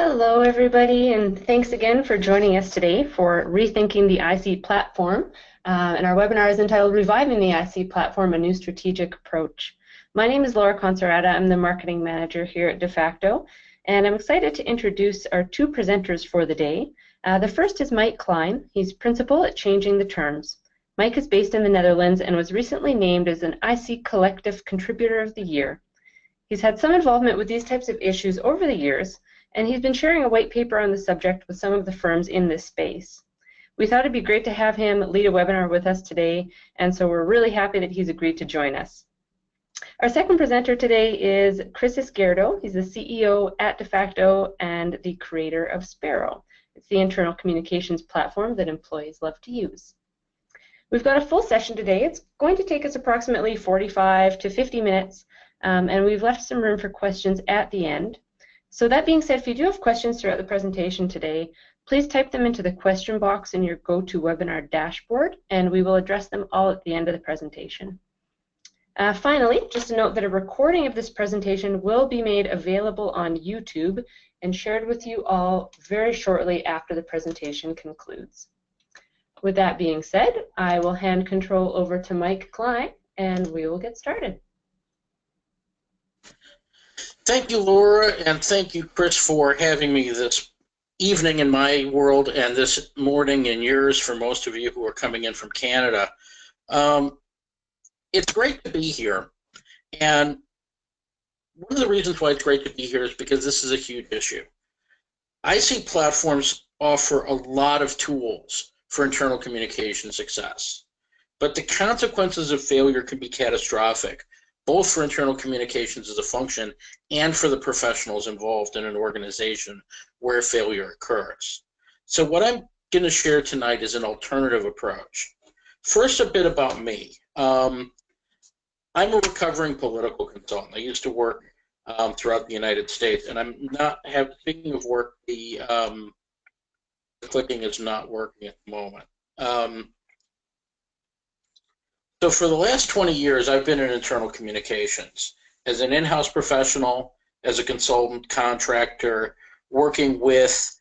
Hello, everybody, and thanks again for joining us today for Rethinking the IC Platform. And our webinar is entitled Reviving the IC Platform, a New Strategic Approach. My name is Laura Conserata. I'm the Marketing Manager here at DevFacto, and I'm excited to introduce our two presenters for the day. The first is Mike Klein. He's Principal at Changing the Terms. Mike is based in the Netherlands and was recently named as an IC Collective Contributor of the Year. He's had some involvement with these types of issues over the years, and he's been sharing a white paper on the subject with some of the firms in this space. We thought it'd be great to have him lead a webinar with us today, and so we're really happy that he's agreed to join us. Our second presenter today is Chris Izquierdo. He's the CEO at DevFacto and the creator of Sparrow. It's the internal communications platform that employees love to use. We've got a full session today. It's going to take us approximately 45 to 50 minutes, and we've left some room for questions at the end. So that being said, if you do have questions throughout the presentation today, please type them into the question box in your GoToWebinar dashboard, and we will address them all at the end of the presentation. Finally, just a note that a recording of this presentation will be made available on YouTube and shared with you all very shortly after the presentation concludes. With that being said, I will hand control over to Mike Klein, and we will get started. Thank you, Laura, and thank you, Chris, for having me this evening in my world and this morning in yours for most of you who are coming in from Canada. It's great to be here, and one of the reasons why it's great to be here is because this is a huge issue. IC platforms offer a lot of tools for internal communication success, but the consequences of failure can be catastrophic, both for internal communications as a function and for the professionals involved in an organization where failure occurs. So what I'm going to share tonight is an alternative approach. First, a bit about me. I'm a recovering political consultant. I used to work throughout the United States, and I'm not speaking of work, the clicking is not working at the moment. So for the last 20 years, I've been in internal communications as an in-house professional, as a consultant, contractor, working with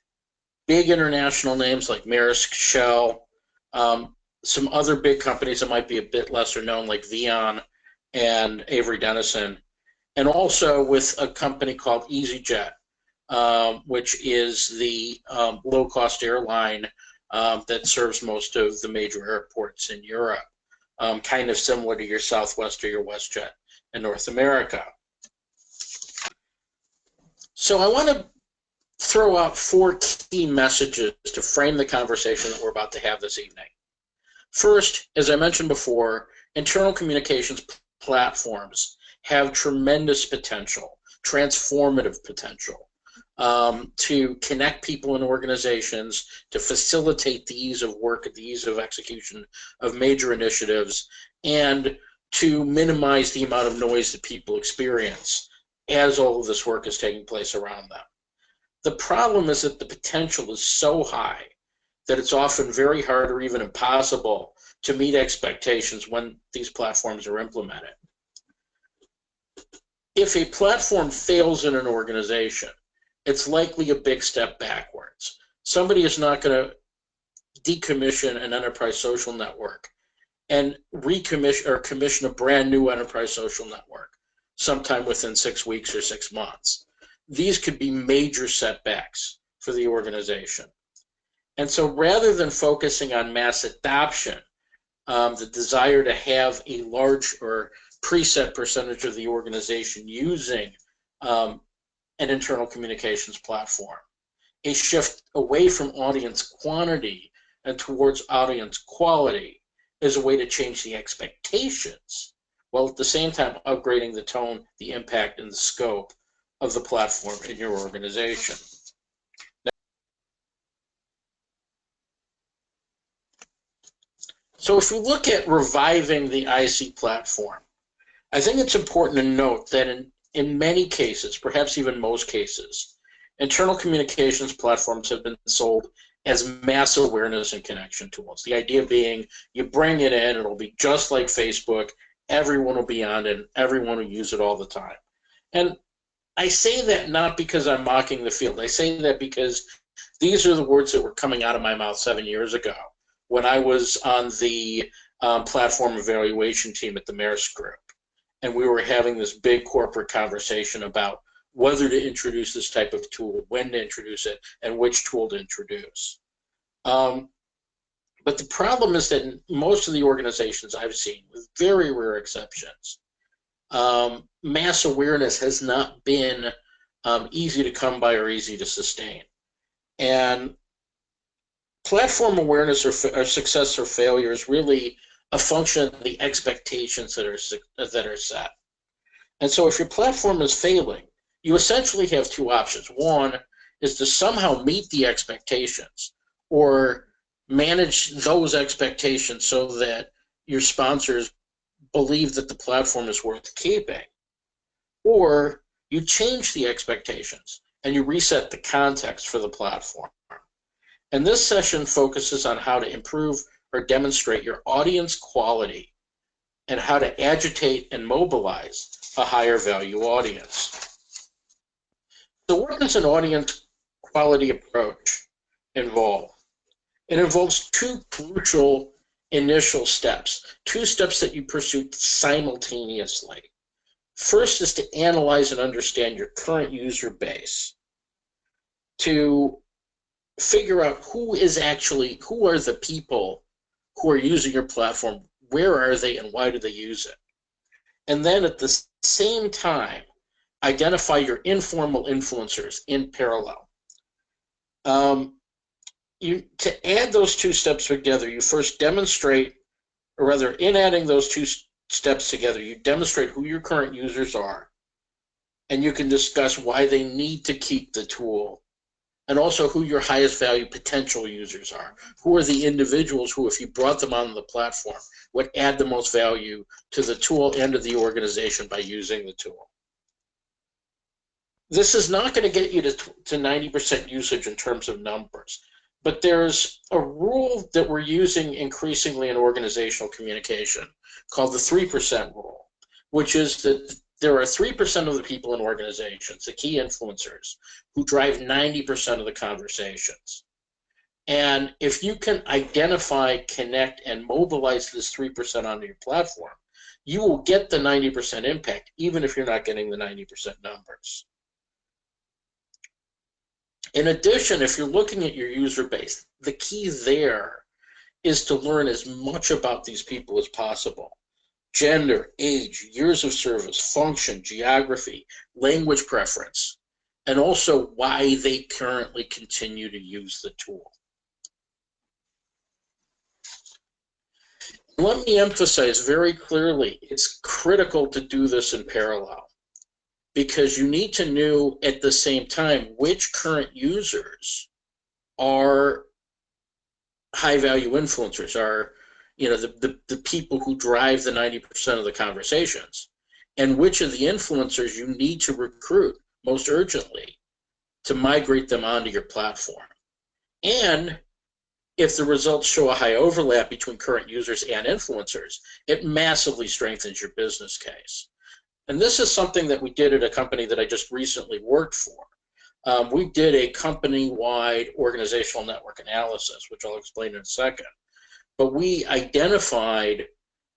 big international names like Maersk, Shell, some other big companies that might be a bit lesser known like Vion and Avery Dennison, and also with a company called EasyJet, which is the low-cost airline that serves most of the major airports in Europe. Kind of similar to your Southwest or your WestJet in North America. So I want to throw out 4 key messages to frame the conversation that we're about to have this evening. First, as I mentioned before, internal communications platforms have tremendous potential, transformative potential, to connect people in organizations, to facilitate the ease of work, the ease of execution of major initiatives, and to minimize the amount of noise that people experience as all of this work is taking place around them. The problem is that the potential is so high that it's often very hard or even impossible to meet expectations when these platforms are implemented. If a platform fails in an organization, it's likely a big step backwards. Somebody is not going to decommission an enterprise social network and commission a brand new enterprise social network sometime within 6 weeks or 6 months. These could be major setbacks for the organization. And so rather than focusing on mass adoption, the desire to have a large or preset percentage of the organization using an internal communications platform, a shift away from audience quantity and towards audience quality is a way to change the expectations, while at the same time upgrading the tone, the impact, and the scope of the platform in your organization. So if we look at reviving the IC platform, I think it's important to note that in many cases, perhaps even most cases, internal communications platforms have been sold as mass awareness and connection tools. The idea being you bring it in, it'll be just like Facebook, everyone will be on it, and everyone will use it all the time. And I say that not because I'm mocking the field. I say that because these are the words that were coming out of my mouth 7 years ago when I was on the platform evaluation team at the Maersk Group. And we were having this big corporate conversation about whether to introduce this type of tool, when to introduce it, and which tool to introduce. But the problem is that in most of the organizations I've seen, with very rare exceptions, mass awareness has not been easy to come by or easy to sustain. And platform awareness or success or failure is really a function of the expectations that are set. And so if your platform is failing, you essentially have two options. One is to somehow meet the expectations or manage those expectations so that your sponsors believe that the platform is worth keeping. Or you change the expectations and you reset the context for the platform. And this session focuses on how to improve or demonstrate your audience quality and how to agitate and mobilize a higher value audience. So what does an audience quality approach involve? It involves two crucial initial steps, two steps that you pursue simultaneously. First is to analyze and understand your current user base, to figure out who are the people who are using your platform, where are they, and why do they use it? And then at the same time, identify your informal influencers in parallel. To add those two steps together, you first demonstrate, or rather, in adding those two steps together, you demonstrate who your current users are, and you can discuss why they need to keep the tool, and also who your highest value potential users are. Who are the individuals who, if you brought them on the platform, would add the most value to the tool and to the organization by using the tool. This is not going to get you to 90% usage in terms of numbers, but there's a rule that we're using increasingly in organizational communication called the 3% rule, which is that there are 3% of the people in organizations, the key influencers, who drive 90% of the conversations. And if you can identify, connect, and mobilize this 3% onto your platform, you will get the 90% impact, even if you're not getting the 90% numbers. In addition, if you're looking at your user base, the key there is to learn as much about these people as possible. Gender, age, years of service, function, geography, language preference, and also why they currently continue to use the tool. Let me emphasize very clearly, it's critical to do this in parallel, because you need to know at the same time which current users are high-value influencers, are the people who drive the 90% of the conversations, and which of the influencers you need to recruit most urgently to migrate them onto your platform. And if the results show a high overlap between current users and influencers, it massively strengthens your business case. And this is something that we did at a company that I just recently worked for. We did a company-wide organizational network analysis, which I'll explain in a second. But we identified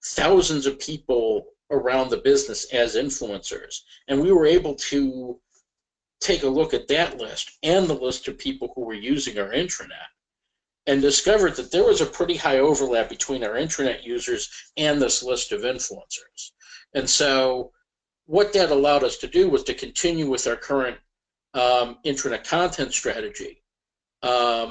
thousands of people around the business as influencers. And we were able to take a look at that list and the list of people who were using our intranet and discovered that there was a pretty high overlap between our intranet users and this list of influencers. And so what that allowed us to do was to continue with our current intranet content strategy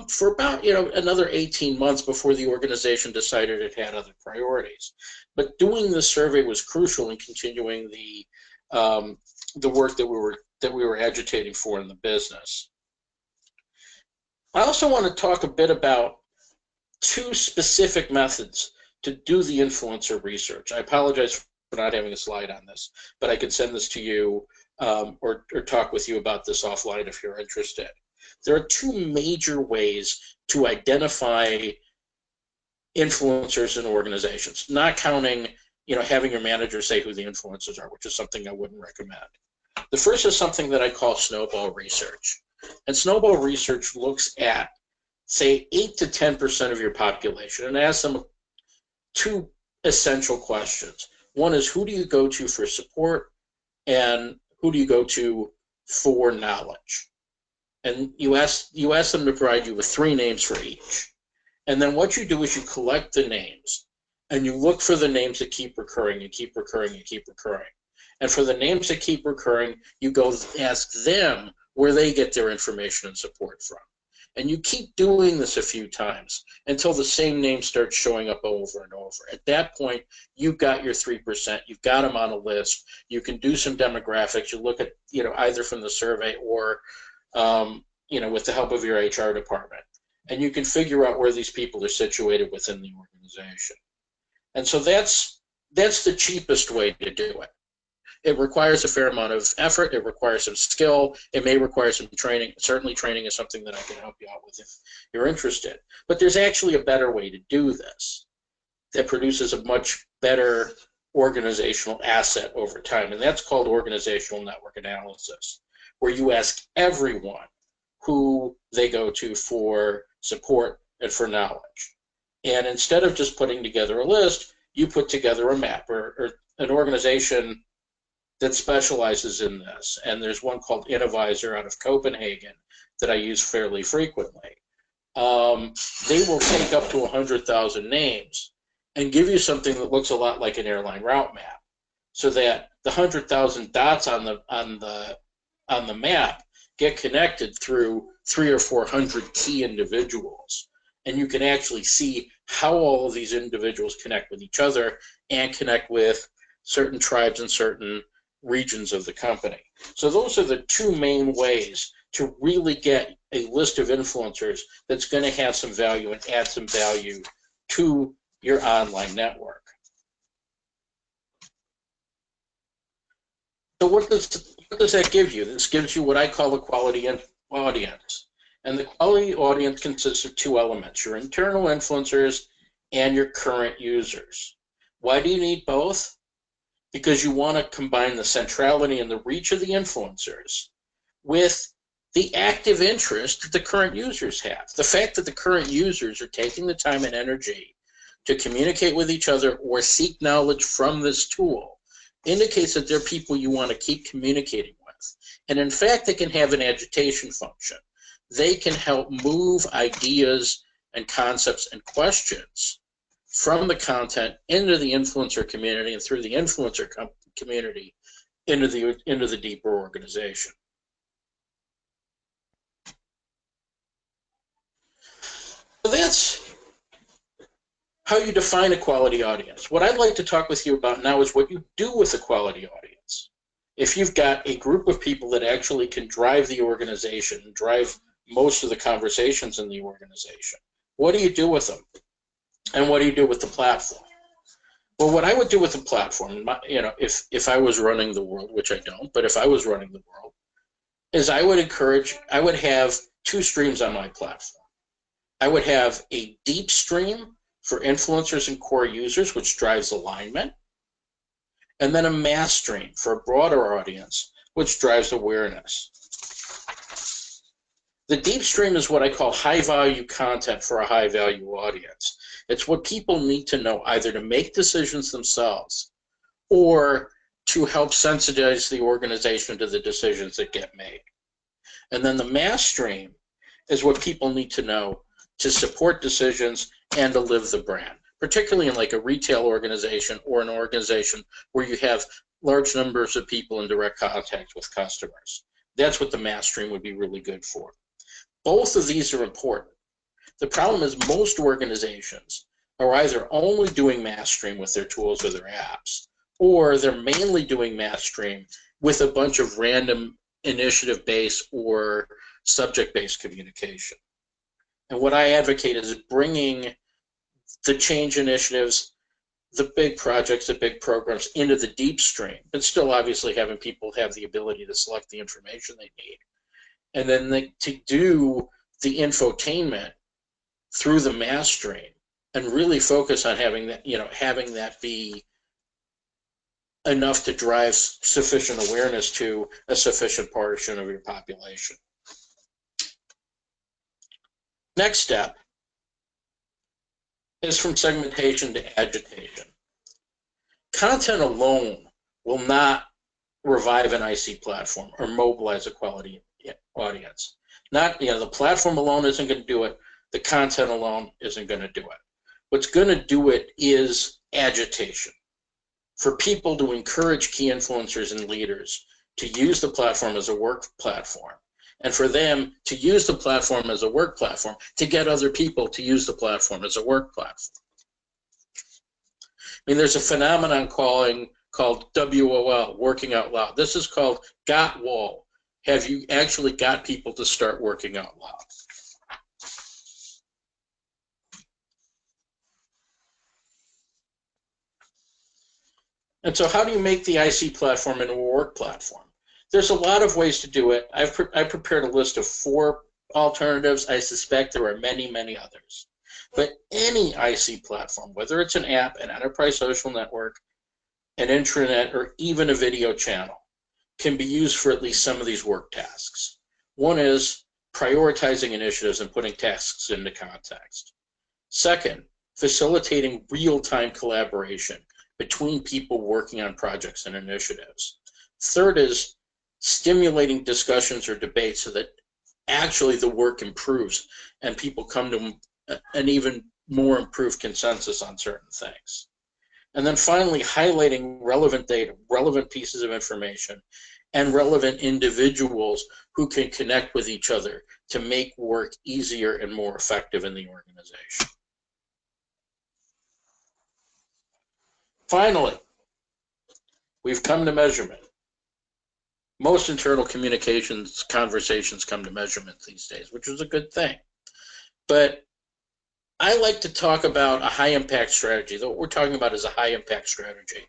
for about another 18 months before the organization decided it had other priorities. But doing this survey was crucial in continuing the work that we were agitating for in the business. I also want to talk a bit about two specific methods to do the influencer research. I apologize for not having a slide on this, but I could send this to you or talk with you about this offline if you're interested. There are two major ways to identify influencers in organizations, not counting having your manager say who the influencers are, which is something I wouldn't recommend. The first is something that I call snowball research. And snowball research looks at, say, 8 to 10% of your population and asks them two essential questions. One is, who do you go to for support, and who do you go to for knowledge? And you ask them to provide you with 3 names for each. And then what you do is you collect the names, and you look for the names that keep recurring and keep recurring and keep recurring. And for the names that keep recurring, you go ask them where they get their information and support from. And you keep doing this a few times until the same name starts showing up over and over. At that point, you've got your 3%. You've got them on a list. You can do some demographics. You look at, either from the survey or, with the help of your HR department. And you can figure out where these people are situated within the organization. And so that's the cheapest way to do it. It requires a fair amount of effort. It requires some skill. It may require some training. Certainly training is something that I can help you out with if you're interested. But there's actually a better way to do this that produces a much better organizational asset over time, and that's called organizational network analysis, where you ask everyone who they go to for support and for knowledge. And instead of just putting together a list, you put together a map or an organization that specializes in this. And there's one called Innovisor out of Copenhagen that I use fairly frequently. They will take up to 100,000 names and give you something that looks a lot like an airline route map, so that the 100,000 dots on the map get connected through 300 or 400 key individuals. And you can actually see how all of these individuals connect with each other and connect with certain tribes and certain regions of the company. So those are the 2 main ways to really get a list of influencers that's going to have some value and add some value to your online network. So what does that give you? This gives you what I call a quality audience. And the quality audience consists of 2 elements: your internal influencers and your current users. Why do you need both? Because you want to combine the centrality and the reach of the influencers with the active interest that the current users have. The fact that the current users are taking the time and energy to communicate with each other or seek knowledge from this tool indicates that they're people you want to keep communicating with. And in fact, they can have an agitation function. They can help move ideas and concepts and questions from the content into the influencer community, and through the influencer community into the deeper organization. So that's how you define a quality audience. What I'd like to talk with you about now is what you do with a quality audience. If you've got a group of people that actually can drive the organization, drive most of the conversations in the organization, what do you do with them? And what do you do with the platform? Well, what I would do with the platform, if I was running the world, which I don't, but if I was running the world, is I would have 2 streams on my platform. I would have a deep stream for influencers and core users, which drives alignment, and then a mass stream for a broader audience, which drives awareness. The deep stream is what I call high-value content for a high-value audience. It's what people need to know either to make decisions themselves or to help sensitize the organization to the decisions that get made. And then the mass stream is what people need to know to support decisions and to live the brand, particularly in like a retail organization or an organization where you have large numbers of people in direct contact with customers. That's what the mass stream would be really good for. Both of these are important. The problem is most organizations are either only doing mass stream with their tools or their apps, or they're mainly doing mass stream with a bunch of random initiative-based or subject-based communication. And what I advocate is bringing the change initiatives, the big projects, the big programs into the deep stream, but still obviously having people have the ability to select the information they need. And then to do the infotainment through the mass stream and really focus on having that, having that be enough to drive sufficient awareness to a sufficient portion of your population. Next step is from segmentation to agitation. Content alone will not revive an IC platform or mobilize a quality audience. The platform alone isn't going to do it. The content alone isn't going to do it. What's going to do it is agitation. For people to encourage key influencers and leaders to use the platform as a work platform, and for them to use the platform as a work platform to get other people to use the platform as a work platform. I mean, there's a phenomenon called WOL, working out loud. This is called got wall. Have you actually got people to start working out loud? And so how do you make the IC platform into a work platform? There's a lot of ways to do it. I've prepared a list of 4 alternatives. I suspect there are many, many others. But any IC platform, whether it's an app, an enterprise social network, an intranet, or even a video channel, can be used for at least some of these work tasks. One is prioritizing initiatives and putting tasks into context. Second, facilitating real-time collaboration between people working on projects and initiatives. Third is stimulating discussions or debates so that actually the work improves and people come to an even more improved consensus on certain things. And then finally, highlighting relevant data, relevant pieces of information, and relevant individuals who can connect with each other to make work easier and more effective in the organization. Finally, we've come to measurement. Most internal communications conversations come to measurement these days, which is a good thing. But I like to talk about a high-impact strategy. What we're talking about is a high-impact strategy.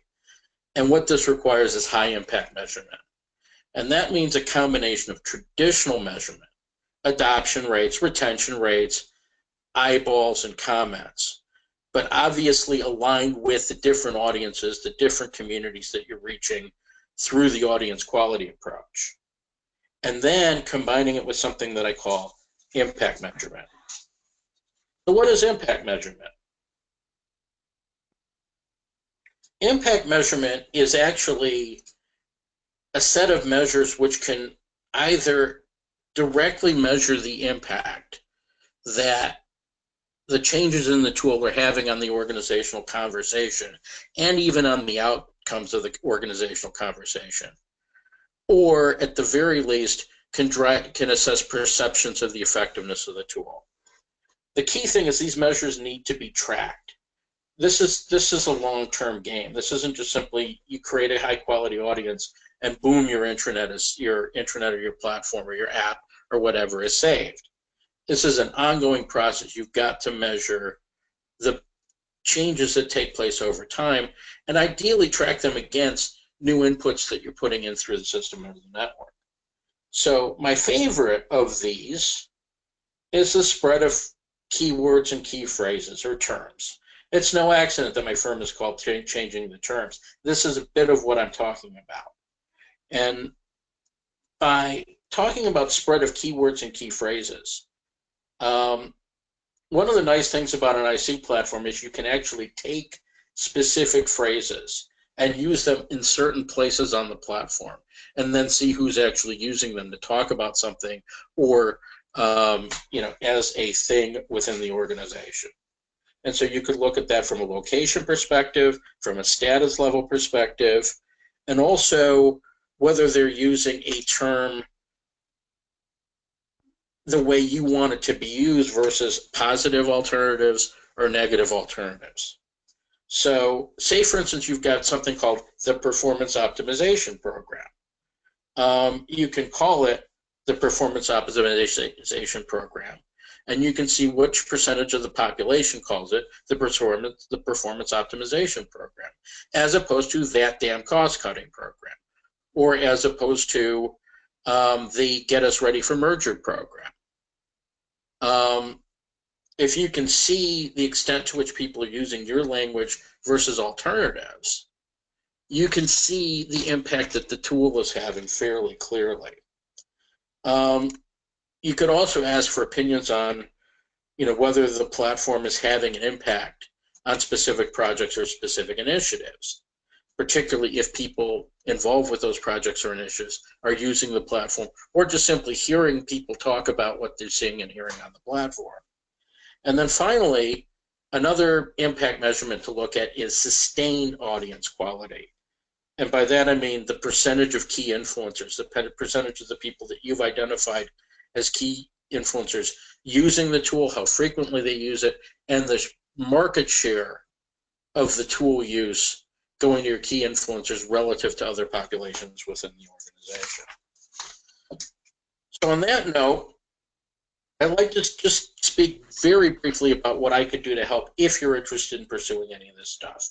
And what this requires is high-impact measurement. And that means a combination of traditional measurement, adoption rates, retention rates, eyeballs, and comments, but obviously aligned with the different audiences, the different communities that you're reaching through the audience quality approach. And then combining it with something that I call impact measurement. So what is impact measurement? Impact measurement is actually a set of measures which can either directly measure the impact that the changes in the tool are having on the organizational conversation and even on the outcomes of the organizational conversation, or at the very least can assess perceptions of the effectiveness of the tool. The key thing is these measures need to be tracked. This is a long-term game. This isn't just simply you create a high-quality audience and boom, your intranet or your platform or your app or whatever is saved. This is an ongoing process. You've got to measure the changes that take place over time and ideally track them against new inputs that you're putting in through the system or the network. So my favorite of these is the spread of keywords and key phrases or terms. It's no accident that my firm is called Changing the Terms. This is a bit of what I'm talking about. And by talking about spread of keywords and key phrases, one of the nice things about an IC platform is you can actually take specific phrases and use them in certain places on the platform and then see who's actually using them to talk about something or as a thing within the organization. And so you could look at that from a location perspective, from a status level perspective, and also whether they're using a term the way you want it to be used versus positive alternatives or negative alternatives. So say, for instance, you've got something called the Performance Optimization Program. You can call it the Performance Optimization Program, and you can see which percentage of the population calls it the Performance Optimization Program, as opposed to that damn cost-cutting program, or as opposed to the Get Us Ready for Merger program. If you can see the extent to which people are using your language versus alternatives, you can see the impact that the tool is having fairly clearly. You could also ask for opinions on, whether the platform is having an impact on specific projects or specific initiatives, particularly if people involved with those projects or initiatives are using the platform or just simply hearing people talk about what they're seeing and hearing on the platform. And then finally, another impact measurement to look at is sustained audience quality. And by that I mean the percentage of key influencers, the percentage of the people that you've identified as key influencers using the tool, how frequently they use it, and the market share of the tool use going to your key influencers relative to other populations within the organization. So on that note, I'd like to just speak very briefly about what I could do to help if you're interested in pursuing any of this stuff.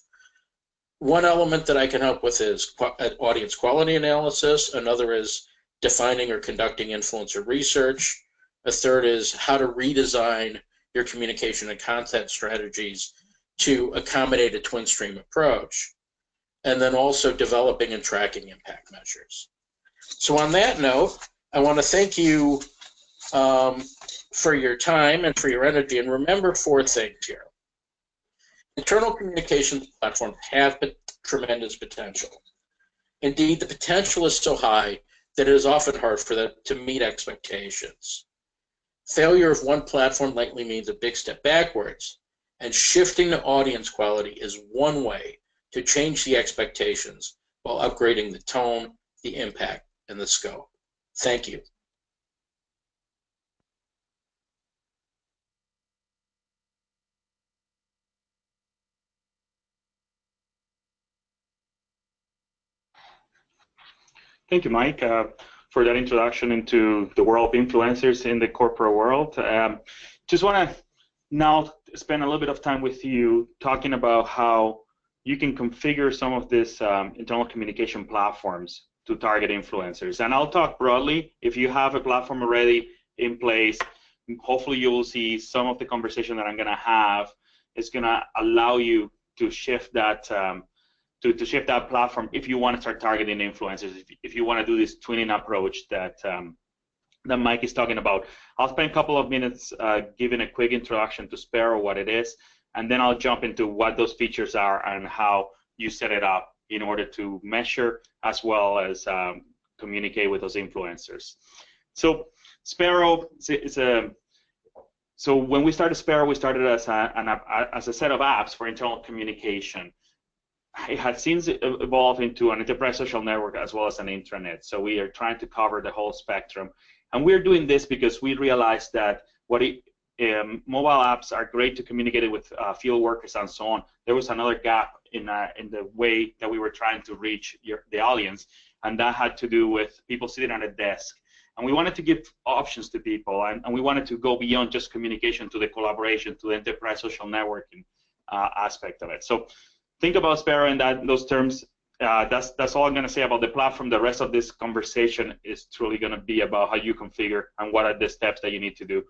One element that I can help with is audience quality analysis. Another is defining or conducting influencer research. A third is how to redesign your communication and content strategies to accommodate a twin stream approach. And then also developing and tracking impact measures. So on that note, I want to thank you for your time and for your energy. And remember 4 things here. Internal communications platforms have tremendous potential. Indeed, the potential is so high that it is often hard for them to meet expectations. Failure of one platform likely means a big step backwards, and shifting to audience quality is one way to change the expectations while upgrading the tone, the impact, and the scope. Thank you. Thank you, Mike, for that introduction into the world of influencers in the corporate world. Just want to now spend a little bit of time with you talking about how you can configure some of these internal communication platforms to target influencers. And I'll talk broadly. If you have a platform already in place, hopefully you will see some of the conversation that I'm going to have is going to allow you to shift that to shift that platform if you want to start targeting influencers, if you want to do this twinning approach that that Mike is talking about. I'll spend a couple of minutes giving a quick introduction to Sparrow, what it is, and then I'll jump into what those features are and how you set it up in order to measure as well as communicate with those influencers. So Sparrow is so when we started Sparrow, we started as a set of apps for internal communication. It has since evolved into an enterprise social network as well as an intranet. So we are trying to cover the whole spectrum. And we're doing this because we realized that mobile apps are great to communicate with field workers and so on. There was another gap in the way that we were trying to reach the audience, and that had to do with people sitting at a desk. And we wanted to give options to people, and we wanted to go beyond just communication to the collaboration, to the enterprise social networking aspect of it. So think about Sparrow in those terms. That's all I'm going to say about the platform. The rest of this conversation is truly going to be about how you configure and what are the steps that you need to do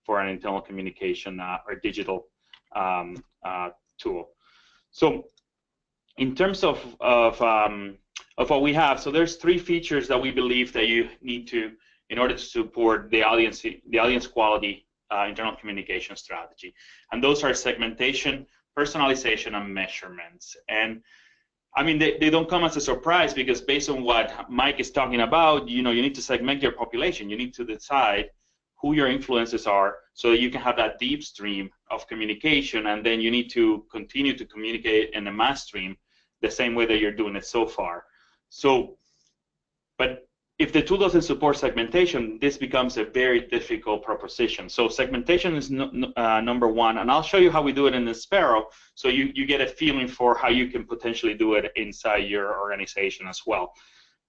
for an internal communication or digital tool. So in terms of what we have, so there's 3 features that we believe that you need to in order to support the audience quality internal communication strategy. And those are segmentation, personalization, and measurements. And I mean, they don't come as a surprise because based on what Mike is talking about, you need to segment your population. You need to decide who your influencers are so that you can have that deep stream of communication, and then you need to continue to communicate in the mass stream the same way that you're doing it so far. So, but if the tool doesn't support segmentation, this becomes a very difficult proposition. So segmentation is number 1, and I'll show you how we do it in the Sparrow, so you get a feeling for how you can potentially do it inside your organization as well.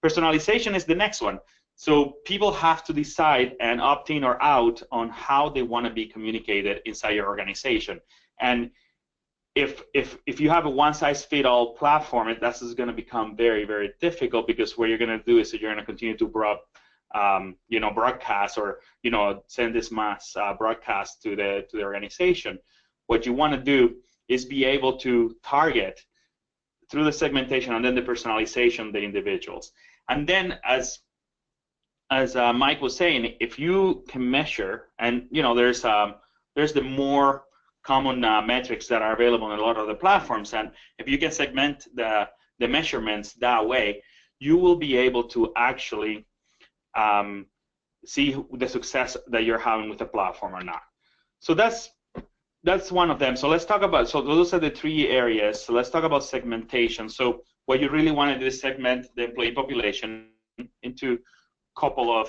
Personalization is the next one. So people have to decide and opt in or out on how they want to be communicated inside your organization. And if you have a one-size-fits-all platform, that's going to become very, very difficult, because what you're going to do is that you're going to continue to broadcast or send this mass broadcast to the organization. What you want to do is be able to target through the segmentation and then the personalization of the individuals. And then as Mike was saying, if you can measure, and there's the more common metrics that are available in a lot of the platforms, and if you can segment the measurements that way, you will be able to actually see the success that you're having with the platform or not. So that's one of them. So let's talk about, so those are the 3 areas. So let's talk about segmentation. So what you really want to do is segment the employee population into a couple of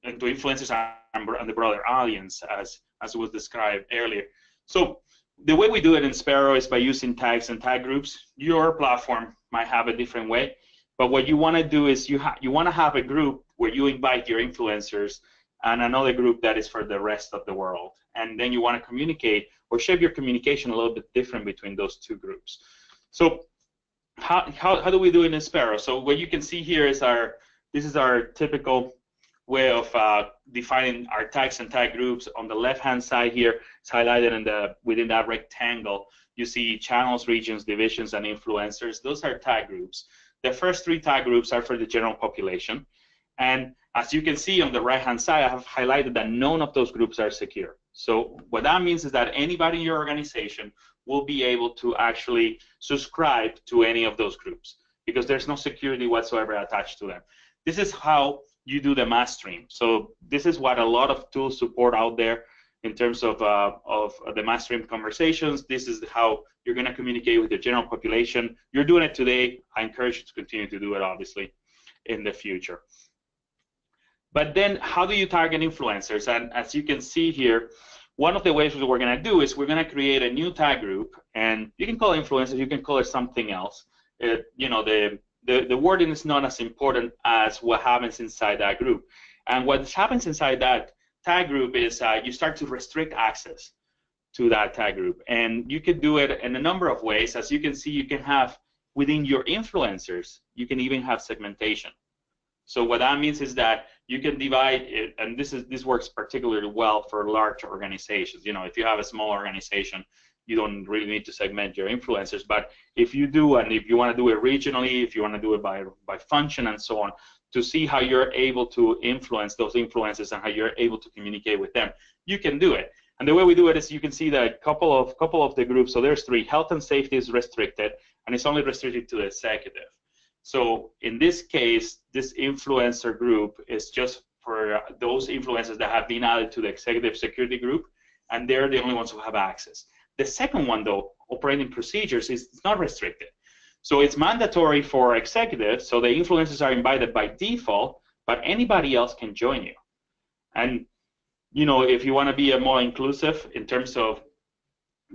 into influencers and the broader audience, as was described earlier. So the way we do it in Sparrow is by using tags and tag groups. Your platform might have a different way, but what you want to do is you want to have a group where you invite your influencers and another group that is for the rest of the world. And then you want to communicate or shape your communication a little bit different between those 2 groups. So how do we do it in Sparrow? So what you can see here is this is our typical way of defining our tags and tag groups. On the left-hand side here, it's highlighted within that rectangle. You see channels, regions, divisions, and influencers. Those are tag groups. The first 3 tag groups are for the general population. And as you can see on the right-hand side, I have highlighted that none of those groups are secure. So what that means is that anybody in your organization will be able to actually subscribe to any of those groups because there's no security whatsoever attached to them. This is how you do the mass stream. So this is what a lot of tools support out there in terms of the mass stream conversations. This is how you're going to communicate with the general population. You're doing it today. I encourage you to continue to do it, obviously, in the future. But then how do you target influencers? And as you can see here, one of the ways that we're going to do is we're going to create a new tag group, and you can call it influencers, you can call it something else. The wording is not as important as what happens inside that group. And what happens inside that tag group is you start to restrict access to that tag group. And you can do it in a number of ways. As you can see, you can have within your influencers, you can even have segmentation. So what that means is that you can divide it, and this works particularly well for large organizations. If you have a small organization, you don't really need to segment your influencers. But if you do, and if you want to do it regionally, if you want to do it by function and so on, to see how you're able to influence those influencers and how you're able to communicate with them, you can do it. And the way we do it is you can see that a couple of the groups. So there's 3. Health and safety is restricted, and it's only restricted to the executive. So in this case, this influencer group is just for those influencers that have been added to the executive security group, and they're the only ones who have access. The second one, though, operating procedures, is not restricted. So it's mandatory for executives, so the influencers are invited by default, but anybody else can join you. And if you want to be more inclusive in terms of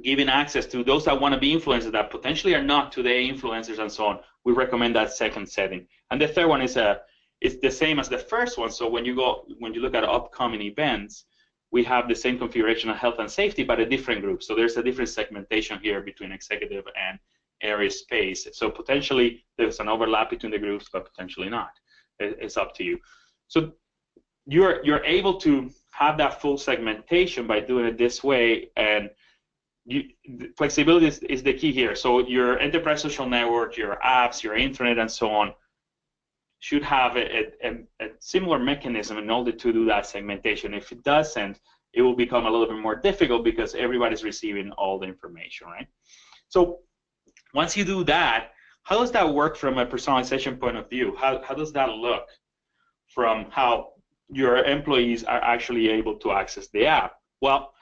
giving access to those that want to be influencers that potentially are not today influencers and so on, we recommend that second setting. And the third one is it's the same as the first one. So when you look at upcoming events, we have the same configuration of health and safety, but a different group. So there's a different segmentation here between executive and area space. So potentially there's an overlap between the groups, but potentially not. It's up to you. So you're able to have that full segmentation by doing it this way, and flexibility is the key here. So your enterprise social network, your apps, your intranet, and so on should have a similar mechanism in order to do that segmentation. If it doesn't, it will become a little bit more difficult because everybody's receiving all the information, right? So once you do that, how does that work from a personalization point of view? How does that look from how your employees are actually able to access the app? Well,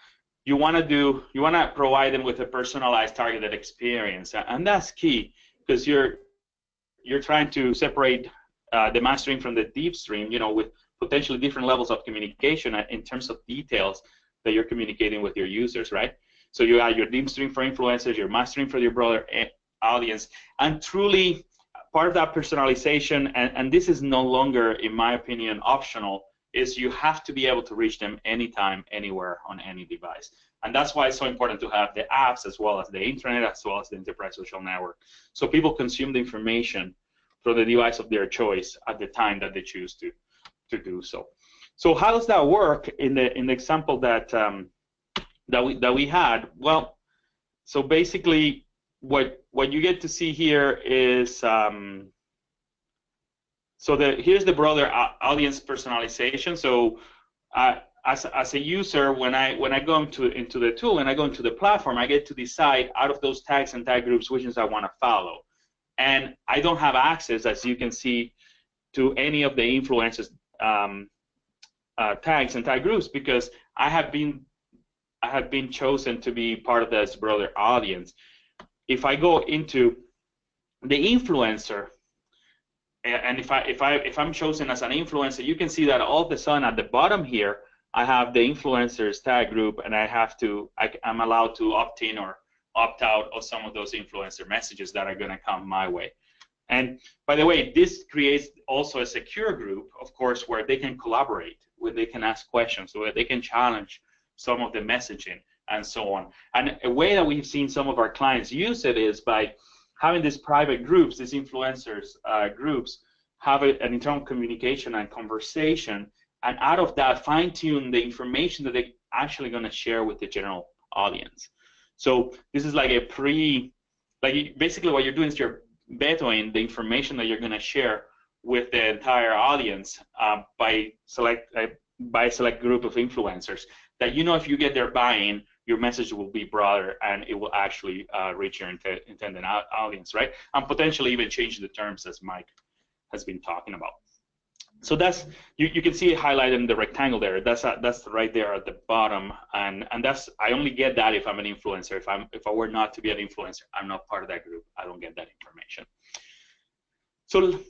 you want to provide them with a personalized, targeted experience, and that's key because you're trying to separate the mass stream from the deep stream, with potentially different levels of communication in terms of details that you're communicating with your users, right? So you have your deep stream for influencers, your mass stream for your broader audience, and truly part of that personalization, and this is no longer, in my opinion, optional, is you have to be able to reach them anytime, anywhere, on any device. And that's why it's so important to have the apps as well as the internet, as well as the enterprise social network. So people consume the information from the device of their choice at the time that they choose to do so. So how does that work in the example that we had? Well, so basically what you get to see here is here's the broader audience personalization. So as a user, when I go into the tool and I go into the platform, I get to decide out of those tags and tag groups which ones I want to follow. And I don't have access, as you can see, to any of the influencers tags and tag groups because I have been chosen to be part of this broader audience. If I go into the influencer, and if I'm chosen as an influencer, you can see that all of a sudden at the bottom here, I have the influencers tag group, and I'm allowed to opt in or opt out of some of those influencer messages that are going to come my way. And by the way, this creates also a secure group, of course, where they can collaborate, where they can ask questions, where they can challenge some of the messaging and so on. And a way that we've seen some of our clients use it is by having these private groups, these influencers groups, have an internal communication and conversation, and out of that, fine-tune the information that they're actually going to share with the general audience. So this is like basically what you're doing is you're betoing the information that you're going to share with the entire audience by select group of influencers that if you get their buy-in, your message will be broader and it will actually reach your intended audience, right? And potentially even change the terms as Mike has been talking about. So that's you can see it highlighted in the rectangle there. That's right there at the bottom, and that's I only get that if I'm an influencer. If I were not to be an influencer, I'm not part of that group. I don't get that information. So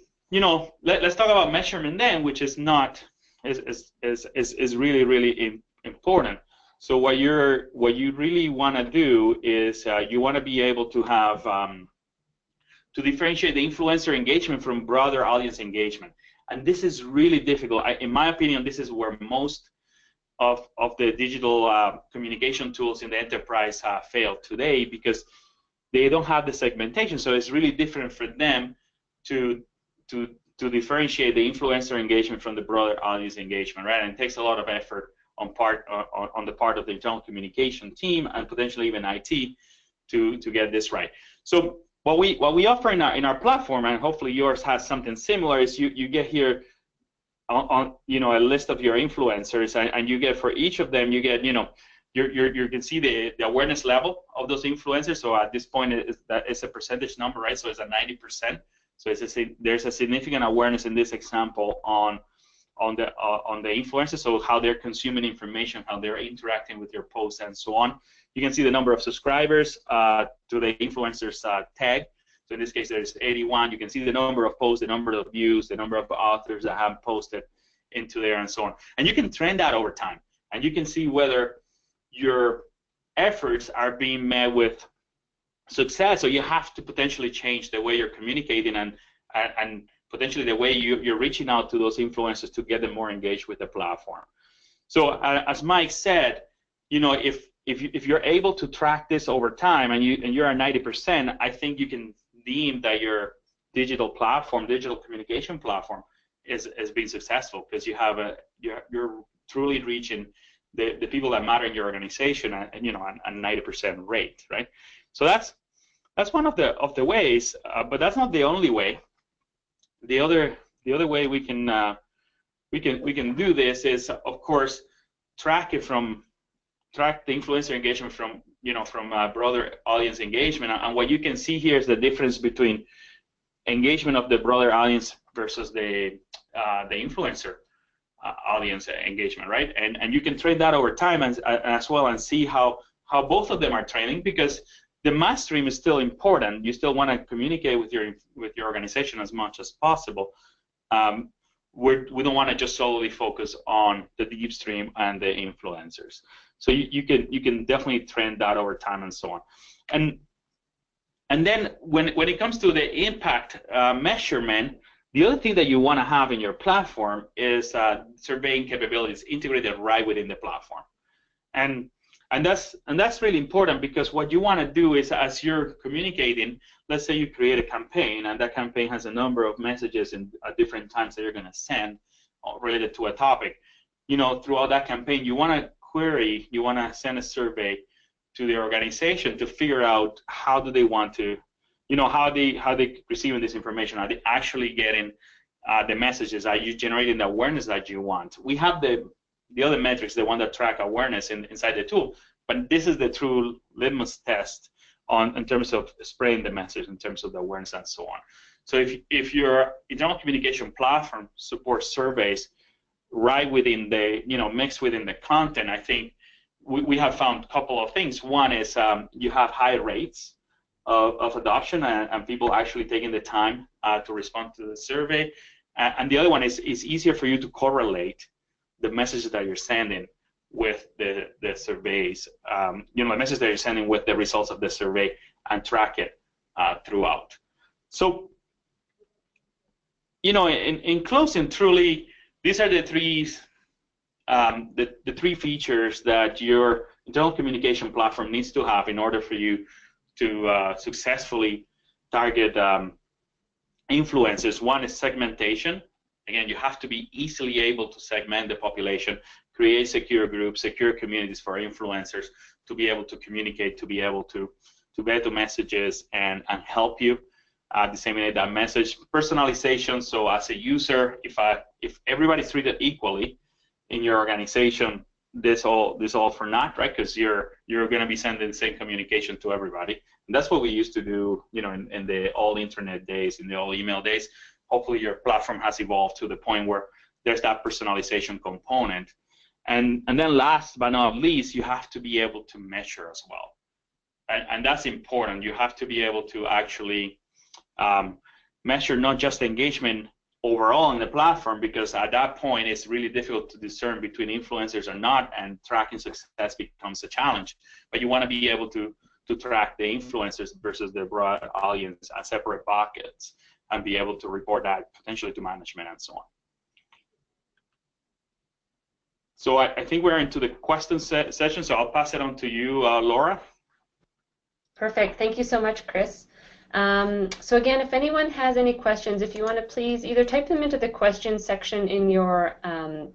let's talk about measurement then, which is really important. So what you really want to do is you want to be able to have to differentiate the influencer engagement from broader audience engagement. And this is really difficult. In my opinion, this is where most of the digital communication tools in the enterprise fail today because they don't have the segmentation. So it's really different for them to differentiate the influencer engagement from the broader audience engagement, right? And it takes a lot of effort on the part of the internal communication team and potentially even IT to get this right. So what we offer in our platform, and hopefully yours has something similar, is you get here on a list of your influencers, and you get for each of them you get you can see the awareness level of those influencers. So at this point it's a percentage number, right? So it's a 90%. So there's a significant awareness in this example on the influencers, so how they're consuming information, how they're interacting with your posts, and so on. You can see the number of subscribers to the influencers tag. So in this case, there's 81. You can see the number of posts, the number of views, the number of authors that have posted into there, and so on. And you can trend that over time, and you can see whether your efforts are being met with success. So you have to potentially change the way you're communicating and potentially the way you're reaching out to those influencers to get them more engaged with the platform. So as Mike said, if you're able to track this over time and you're at 90%, I think you can deem that your digital communication platform is being successful because you're truly reaching the people that matter in your organization at 90% rate, right? So that's one of the ways, but that's not the only way. The other way we can do this is, of course, track the influencer engagement from broader audience engagement. And what you can see here is the difference between engagement of the broader audience versus the influencer audience engagement, right? And you can trade that over time as well and see how both of them are trending, because the mass stream is still important. You still want to communicate with your organization as much as possible. We don't want to just solely focus on the deep stream and the influencers. So you can definitely trend that over time and so on. And then when it comes to the impact measurement, the other thing that you want to have in your platform is surveying capabilities integrated right within the platform. And that's really important, because what you want to do is, as you're communicating, let's say you create a campaign, and that campaign has a number of messages at different times that you're going to send related to a topic. Throughout that campaign, you want to query, you want to send a survey to the organization to figure out how do they want to, how they receiving this information. Are they actually getting the messages? Are you generating the awareness that you want? We have the other metrics, the one that track awareness inside the tool, but this is the true litmus test in terms of spreading the message, in terms of the awareness and so on. So if your internal communication platform supports surveys right within the, mixed within the content, I think we have found a couple of things. One is you have high rates of adoption and people actually taking the time to respond to the survey. And the other one is it's easier for you to correlate the messages that you're sending with the surveys, the message that you're sending with the results of the survey and track it throughout. So, in closing, truly, these are the three features that your internal communication platform needs to have in order for you to successfully target influencers. One is segmentation. Again, you have to be easily able to segment the population, create secure groups, secure communities for influencers to be able to communicate, to be able to get the messages and help you disseminate that message. Personalization, so as a user, if everybody's treated equally in your organization, this all for naught, right? Because you're going to be sending the same communication to everybody. And that's what we used to do, in the all internet days, in the all email days. Hopefully your platform has evolved to the point where there's that personalization component. And then last but not least, you have to be able to measure as well. And that's important. You have to be able to actually measure not just engagement overall on the platform, because at that point it's really difficult to discern between influencers or not, and tracking success becomes a challenge. But you want to be able to track the influencers versus the broad audience as separate buckets and be able to report that potentially to management and so on. So I think we're into the question session, so I'll pass it on to you, Laura. Perfect. Thank you so much, Chris. So again, if anyone has any questions, if you want to please either type them into the questions section in your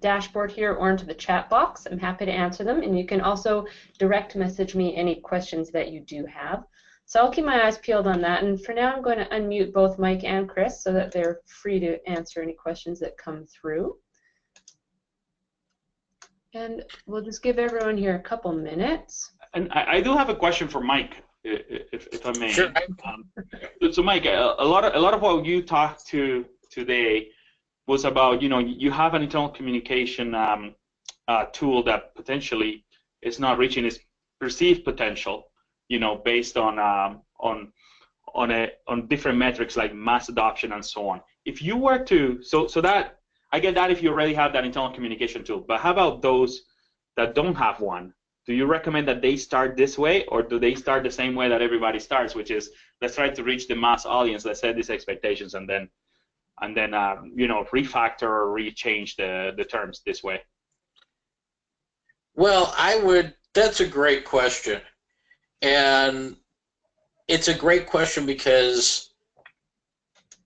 dashboard here or into the chat box. I'm happy to answer them, and you can also direct message me any questions that you do have. So I'll keep my eyes peeled on that, and for now I'm going to unmute both Mike and Chris so that they're free to answer any questions that come through. And we'll just give everyone here a couple minutes. And I do have a question for Mike, if I may. Sure. So Mike, a lot of what you talked to today was about, you have an internal communication tool that potentially is not reaching its perceived potential, based on different metrics like mass adoption and so on. If you were to, so that, I get that if you already have that internal communication tool, but how about those that don't have one? Do you recommend that they start this way, or do they start the same way that everybody starts, which is let's try to reach the mass audience, let's set these expectations, and then refactor or rechange the terms this way? Well, that's a great question. And it's a great question because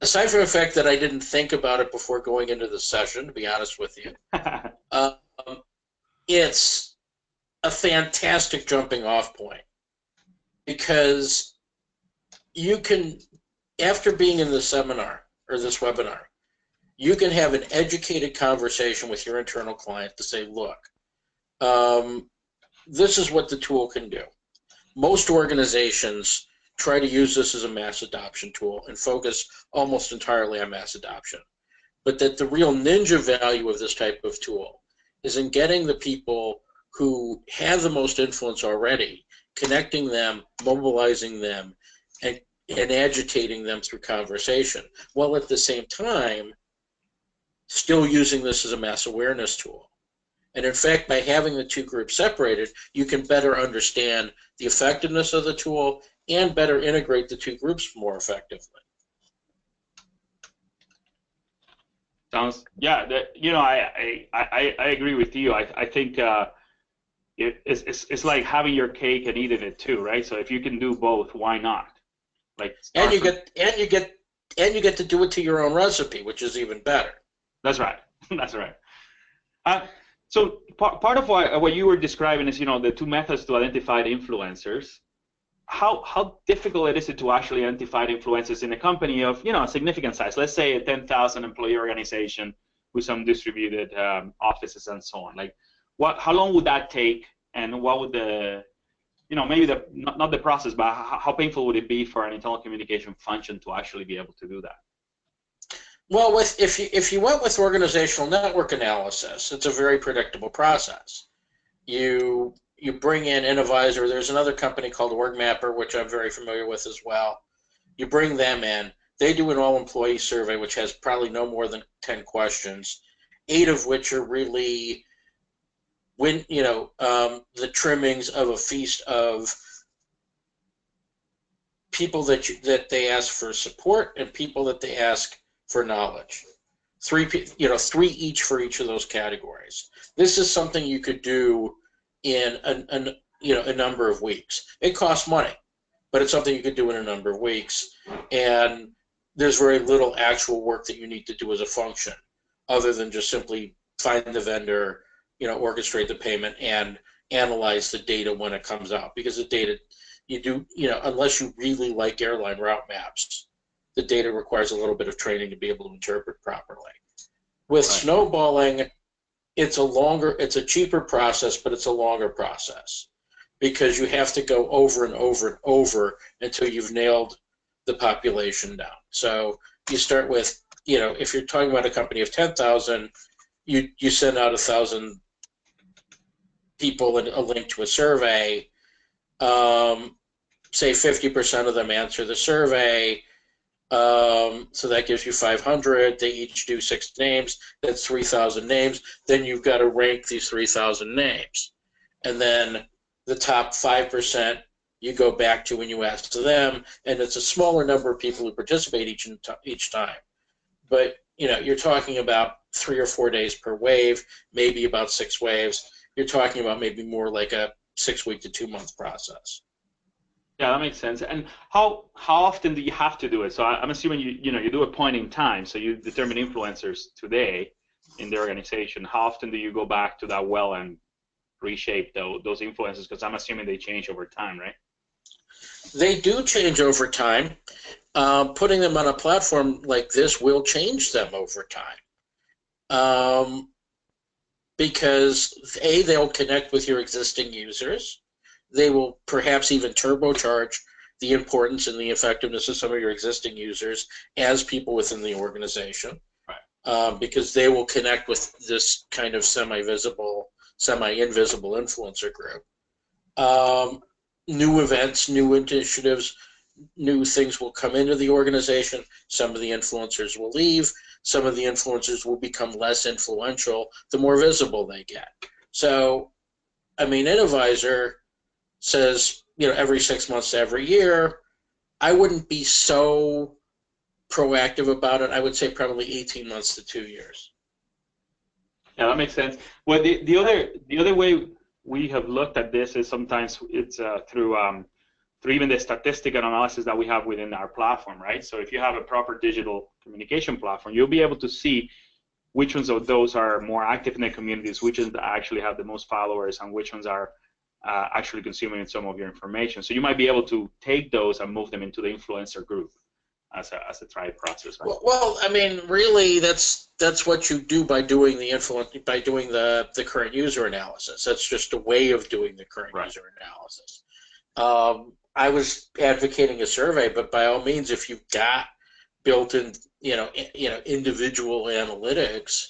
aside from the fact that I didn't think about it before going into the session, to be honest with you, it's a fantastic jumping off point, because you can, after being in the seminar or this webinar, you can have an educated conversation with your internal client to say, look, this is what the tool can do. Most organizations try to use this as a mass adoption tool and focus almost entirely on mass adoption. But that the real ninja value of this type of tool is in getting the people who have the most influence already, connecting them, mobilizing them, and agitating them through conversation, while at the same time still using this as a mass awareness tool. And in fact, by having the two groups separated, you can better understand the effectiveness of the tool and better integrate the two groups more effectively. Sounds, yeah, I agree with you. I think it's like having your cake and eating it too, right? So if you can do both, why not? Like, and you get to do it to your own recipe, which is even better. That's right. That's right. So part of what you were describing is, the two methods to identify the influencers. How difficult is it to actually identify the influencers in a company of, a significant size? Let's say a 10,000 employee organization with some distributed offices and so on. Like, how long would that take, and what would maybe not the process, but how painful would it be for an internal communication function to actually be able to do that? Well, if you went with organizational network analysis, it's a very predictable process. You bring in an advisor. There's another company called WorkMapper, which I'm very familiar with as well. You bring them in. They do an all-employee survey, which has probably no more than 10 questions, 8 of which are really the trimmings of a feast of people that they ask for support and people that they ask for knowledge. 3 each for each of those categories. This is something you could do in a number of weeks. It costs money, but it's something you could do in a number of weeks, and there's very little actual work that you need to do as a function, other than just simply find the vendor, orchestrate the payment, and analyze the data when it comes out. Because the data, unless you really like airline route maps, the data requires a little bit of training to be able to interpret properly. With snowballing, it's a cheaper process, but it's a longer process because you have to go over and over and over until you've nailed the population down. So you start with, if you're talking about a company of 10,000, you send out 1,000 people a link to a survey. Say 50% of them answer the survey. So that gives you 500. They each do 6 names. That's 3,000 names. Then you've got to rank these 3,000 names. And then the top 5% you go back to when you ask to them, and it's a smaller number of people who participate each time. But you're talking about 3 or 4 days per wave, maybe about 6 waves. You're talking about maybe more like a 6-week to 2-month process. Yeah, that makes sense. And how often do you have to do it? So I'm assuming you do a point in time, so you determine influencers today in the organization. How often do you go back to that well and reshape those influencers? Because I'm assuming they change over time, right? They do change over time. Putting them on a platform like this will change them over time. Because they'll connect with your existing users. They will perhaps even turbocharge the importance and the effectiveness of some of your existing users as people within the organization. Right. Because they will connect with this kind of semi-invisible influencer group. New events, new initiatives, new things will come into the organization. Some of the influencers will leave. Some of the influencers will become less influential the more visible they get. So, an advisor says, every 6 months to every year. I wouldn't be so proactive about it. I would say probably 18 months to 2 years. Yeah, that makes sense. Well, the other way we have looked at this is sometimes it's through even the statistical analysis that we have within our platform, right? So if you have a proper digital communication platform, you'll be able to see which ones of those are more active in the communities, which ones actually have the most followers, and which ones are actually consuming some of your information. So you might be able to take those and move them into the influencer group as a trial process, right? Well, really, that's what you do by doing the current user analysis. That's just a way of doing the current user analysis. I was advocating a survey, but by all means, if you've got built-in, individual analytics,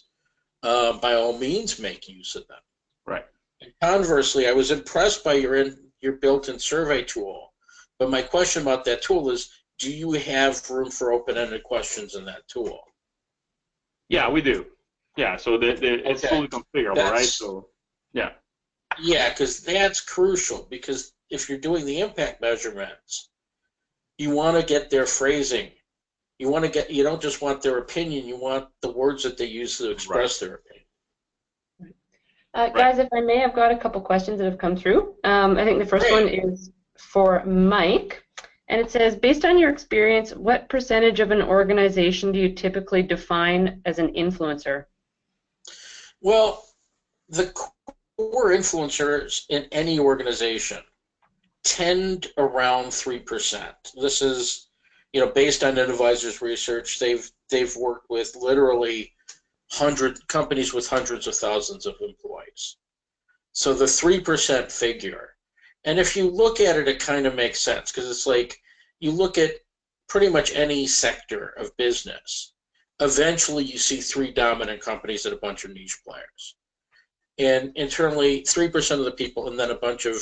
by all means, make use of them. Right. And conversely, I was impressed by your built-in survey tool, but my question about that tool is, do you have room for open-ended questions in that tool? Yeah, we do. Yeah, so it's fully configurable, right? So, yeah. Yeah, because that's crucial, because if you're doing the impact measurements, you want to get their phrasing. You don't just want their opinion, you want the words that they use to express their opinion. Guys, if I may, I've got a couple questions that have come through. I think the first one is for Mike, and it says, based on your experience, what percentage of an organization do you typically define as an influencer? Well, the core influencers in any organization tend around 3%. This is, based on advisors' research. They've worked with literally companies with hundreds of thousands of employees. So the 3% figure, and if you look at it, it kind of makes sense, because it's like you look at pretty much any sector of business. Eventually, you see 3 dominant companies and a bunch of niche players. And internally, 3% of the people, and then a bunch of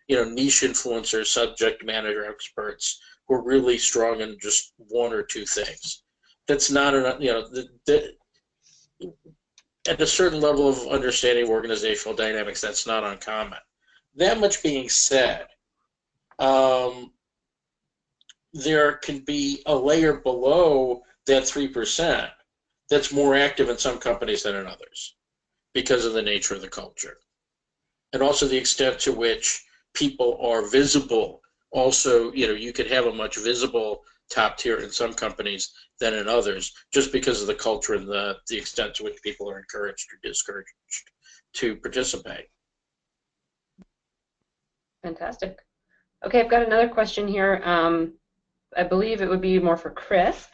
niche influencers, subject matter experts who are really strong in just 1 or 2 things. That's not enough. At a certain level of understanding of organizational dynamics, that's not uncommon. That much being said, there can be a layer below that 3% that's more active in some companies than in others because of the nature of the culture. And also the extent to which people are visible. Also, you could have a much visible top tier in some companies than in others, just because of the culture and the extent to which people are encouraged or discouraged to participate. Fantastic. Okay, I've got another question here. I believe it would be more for Chris.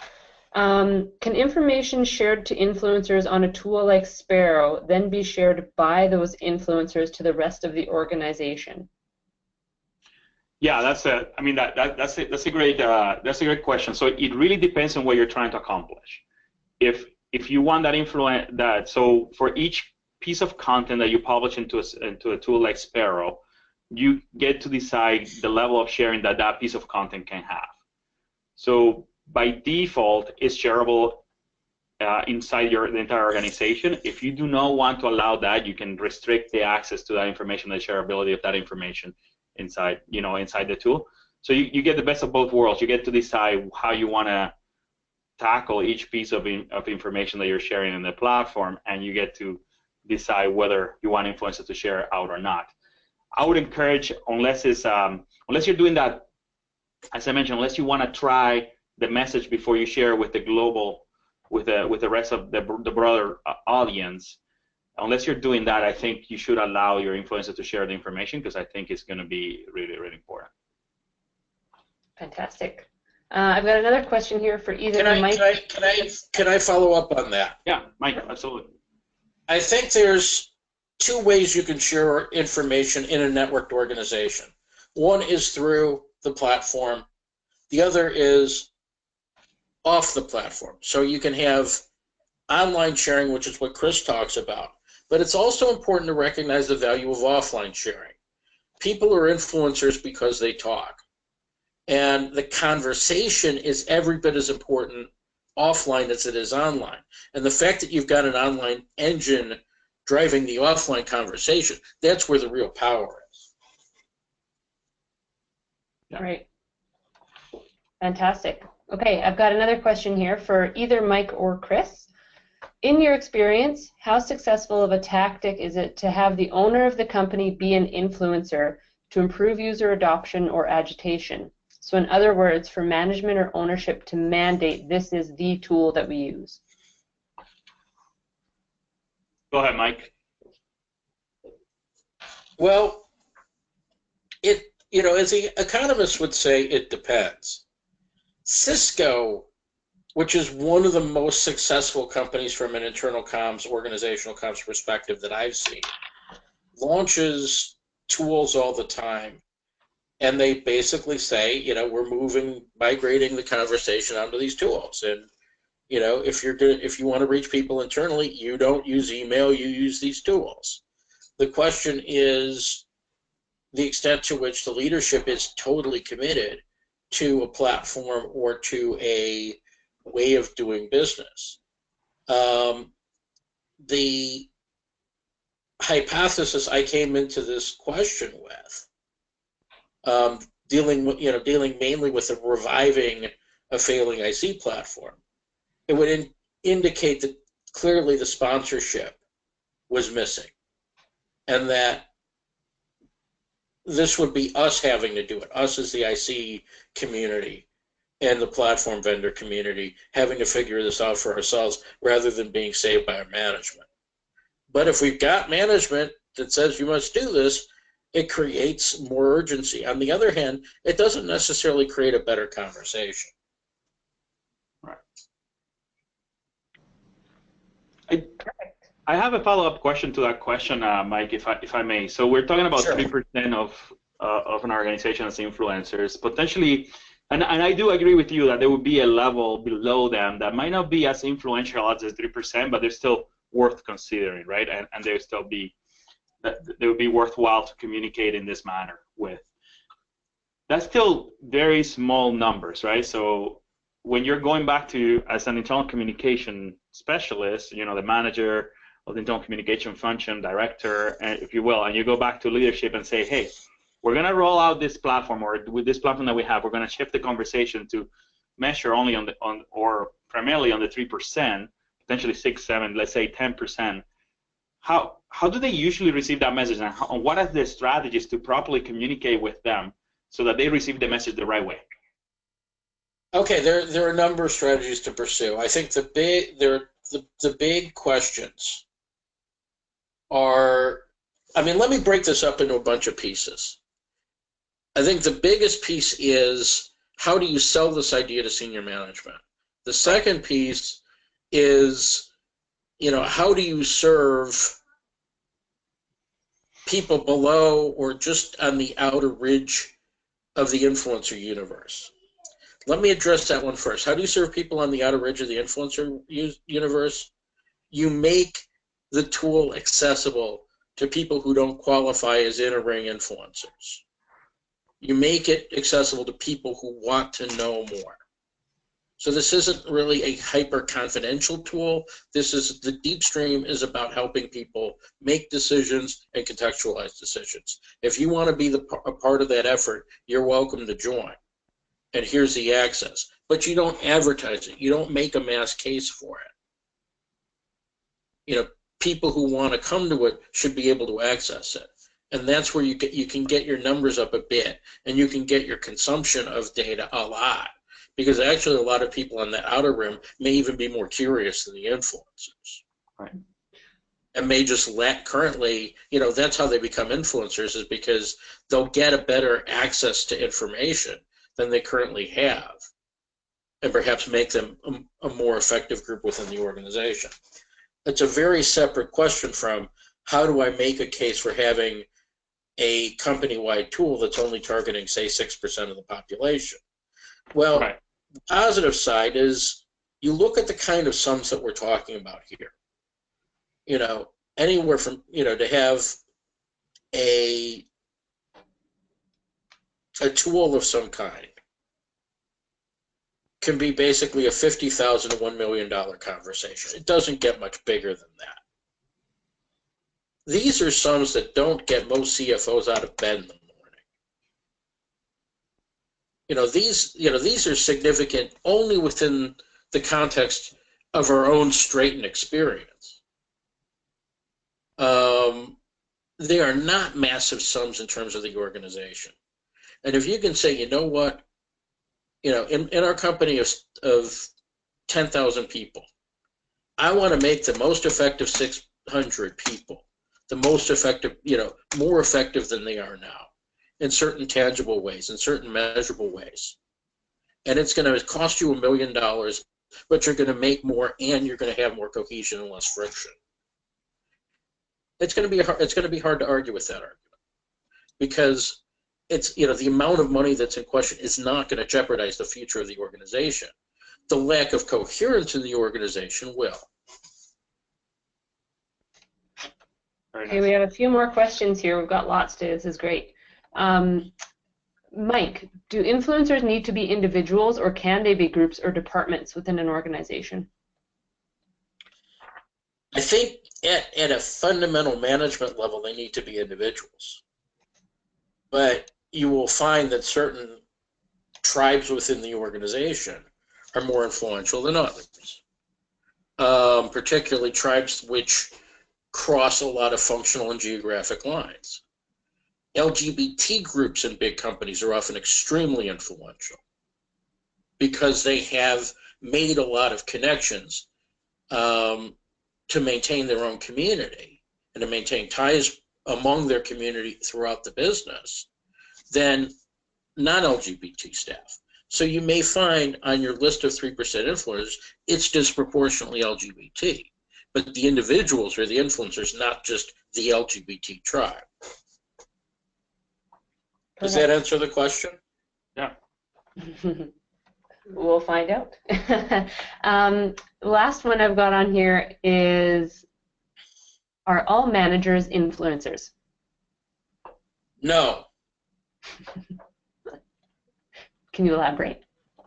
Can information shared to influencers on a tool like Sparrow then be shared by those influencers to the rest of the organization? Yeah, that's a great question. So it really depends on what you're trying to accomplish. If you want so for each piece of content that you publish into a tool like Sparrow, you get to decide the level of sharing that piece of content can have. So by default, it's shareable inside the entire organization. If you do not want to allow that, you can restrict the access to that information, the shareability of that information inside the tool. So you get the best of both worlds. You get to decide how you want to tackle each piece of information that you're sharing in the platform, and you get to decide whether you want influencers to share it out or not. I would encourage, unless you're doing that, as I mentioned, unless you want to try the message before you share with the global, with the rest of the broader audience. Unless you're doing that, I think you should allow your influencer to share the information, because I think it's going to be really, really important. Fantastic. I've got another question here for either Mike. Can I follow up on that? Yeah, Mike, absolutely. I think there's 2 ways you can share information in a networked organization. One is through the platform. The other is off the platform. So you can have online sharing, which is what Chris talks about. But it's also important to recognize the value of offline sharing. People are influencers because they talk. And the conversation is every bit as important offline as it is online. And the fact that you've got an online engine driving the offline conversation, that's where the real power is. Yeah. Right. Fantastic. Okay, I've got another question here for either Mike or Chris. In your experience, how successful of a tactic is it to have the owner of the company be an influencer to improve user adoption or agitation? So in other words, for management or ownership to mandate this is the tool that we use. Go ahead, Mike. Well, as the economists would say, it depends. Cisco, which is one of the most successful companies from an internal comms, organizational comms perspective that I've seen, launches tools all the time. And they basically say, we're migrating the conversation onto these tools. And, if you want to reach people internally, you don't use email, you use these tools. The question is the extent to which the leadership is totally committed to a platform or to a way of doing business. The hypothesis I came into this question with, dealing mainly with the reviving a failing IC platform, it would indicate that clearly the sponsorship was missing, and that this would be us having to do it, us as the IC community and the platform vendor community having to figure this out for ourselves rather than being saved by our management. But if we've got management that says you must do this, it creates more urgency. On the other hand, it doesn't necessarily create a better conversation. Right. I have a follow-up question to that question, Mike, if I may. So we're talking about 3% of an organization as influencers, potentially, and I do agree with you that there would be a level below them that might not be as influential as the 3%, but they're still worth considering, right? And they would be worthwhile to communicate in this manner with. That's still very small numbers, right? So when you're going back to, as an internal communication specialist, the manager of the internal communication function, director, if you will, and you go back to leadership and say, hey, we're going to roll out this platform, or with this platform that we have, we're going to shift the conversation to measure only or primarily on the 3%, potentially 6, 7, let's say 10%. How do they usually receive that message, and what are the strategies to properly communicate with them so that they receive the message the right way? Okay, there are a number of strategies to pursue. I think the big questions are, let me break this up into a bunch of pieces. I think the biggest piece is, how do you sell this idea to senior management? The second piece is, how do you serve people below or just on the outer ridge of the influencer universe? Let me address that one first. How do you serve people on the outer ridge of the influencer universe? You make the tool accessible to people who don't qualify as inner-ring influencers. You make it accessible to people who want to know more. So this isn't really a hyper-confidential tool. The deep stream is about helping people make decisions and contextualize decisions. If you want to be a part of that effort, you're welcome to join. And here's the access. But you don't advertise it. You don't make a mass case for it. People who want to come to it should be able to access it. And that's where you can get your numbers up a bit, and you can get your consumption of data a lot. Because actually a lot of people on the outer rim may even be more curious than the influencers. Right. And may just lack currently, that's how they become influencers, is because they'll get a better access to information than they currently have, and perhaps make them a more effective group within the organization. It's a very separate question from, how do I make a case for having a company-wide tool that's only targeting, say, 6% of the population? Well, right. The positive side is, you look at the kind of sums that we're talking about here. Anywhere from, to have a tool of some kind can be basically a $50,000 to $1 million conversation. It doesn't get much bigger than that. These are sums that don't get most CFOs out of bed in the morning. These are significant only within the context of our own straightened experience. They are not massive sums in terms of the organization. And if you can say, you know what, in our company of 10,000 people, I want to make the most effective 600 people, the most effective, more effective than they are now, in certain tangible ways, in certain measurable ways. And it's going to cost you $1 million, but you're going to make more, and you're going to have more cohesion and less friction. It's going to be hard to argue with that argument, because it's, the amount of money that's in question is not going to jeopardize the future of the organization. The lack of coherence in the organization will. Okay, we have a few more questions here. We've got lots to. This is great. Mike, do influencers need to be individuals, or can they be groups or departments within an organization? I think at a fundamental management level, they need to be individuals. But you will find that certain tribes within the organization are more influential than others, particularly tribes which cross a lot of functional and geographic lines. LGBT groups in big companies are often extremely influential because they have made a lot of connections to maintain their own community. and to maintain ties among their community throughout the business than non-LGBT staff. So you may find on your list of 3% influencers, it's disproportionately LGBT, but the individuals are the influencers, not just the LGBT tribe. Does that answer the question? Yeah. We'll find out. Last one I've got on here is, are all managers influencers? No. Can you elaborate?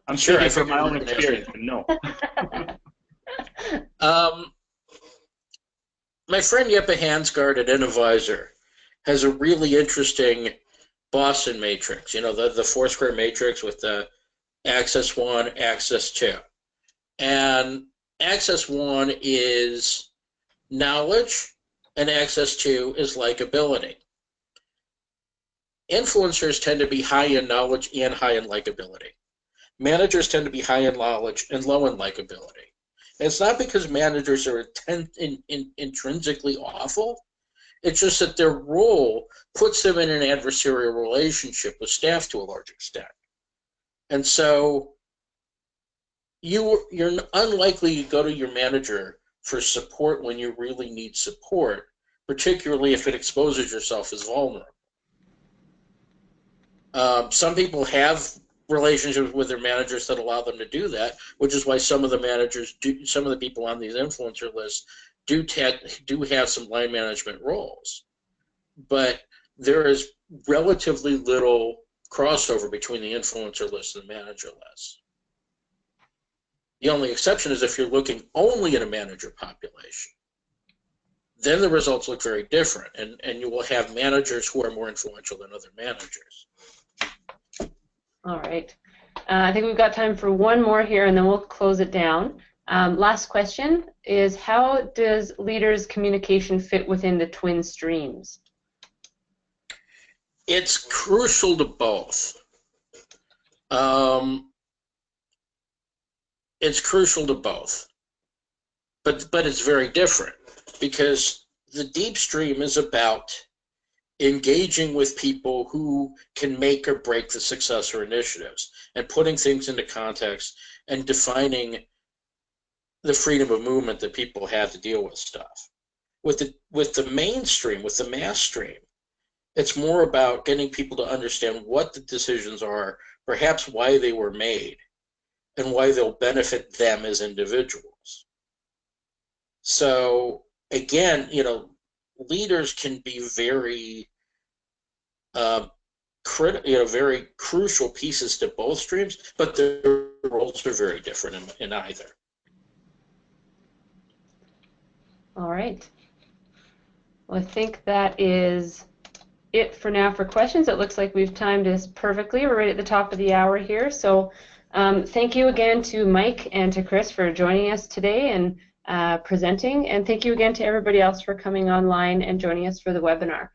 I'm Sure, speaking from my own experience, no. My friend Jeppe Hansgaard at Innovisor has a really interesting Boston matrix, you know, the four square matrix with the axis 1, axis 2. And axis 1 is knowledge, and axis 2 is likability. Influencers tend to be high in knowledge and high in likability. Managers tend to be high in knowledge and low in likability. And it's not because managers are intrinsically awful. It's just that their role puts them in an adversarial relationship with staff to a large extent. And so you're unlikely to go to your manager for support when you really need support, particularly if it exposes yourself as vulnerable. Some people have relationships with their managers that allow them to do that, which is why some of the managers some of the people on these influencer lists do have some line management roles. But there is relatively little crossover between the influencer list and the manager list. The only exception is if you're looking only at a manager population. Then the results look very different, and you will have managers who are more influential than other managers. All right. I think we've got time for one more here, and then we'll close it down. Last question is, how does leaders' communication fit within the twin streams? It's crucial to both. It's crucial to both, but it's very different, because the deep stream is about engaging with people who can make or break the success or initiatives and putting things into context and defining the freedom of movement that people have to deal with stuff. With the mainstream, with the mass stream, it's more about getting people to understand what the decisions are, perhaps why they were made, and why they'll benefit them as individuals. So again, you know, leaders can be very very crucial pieces to both streams, but their roles are very different in either. All right. Well, I think that is it for now for questions. It looks like we've timed this perfectly. We're right at the top of the hour here. So thank you again to Mike and to Chris for joining us today and presenting. And thank you again to everybody else for coming online and joining us for the webinar.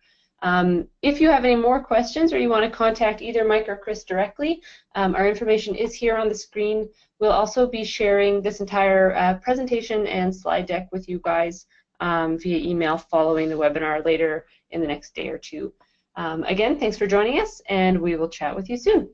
If you have any more questions or you want to contact either Mike or Chris directly, our information is here on the screen. We'll also be sharing this entire presentation and slide deck with you guys via email following the webinar later in the next day or two. Again, thanks for joining us, and we will chat with you soon.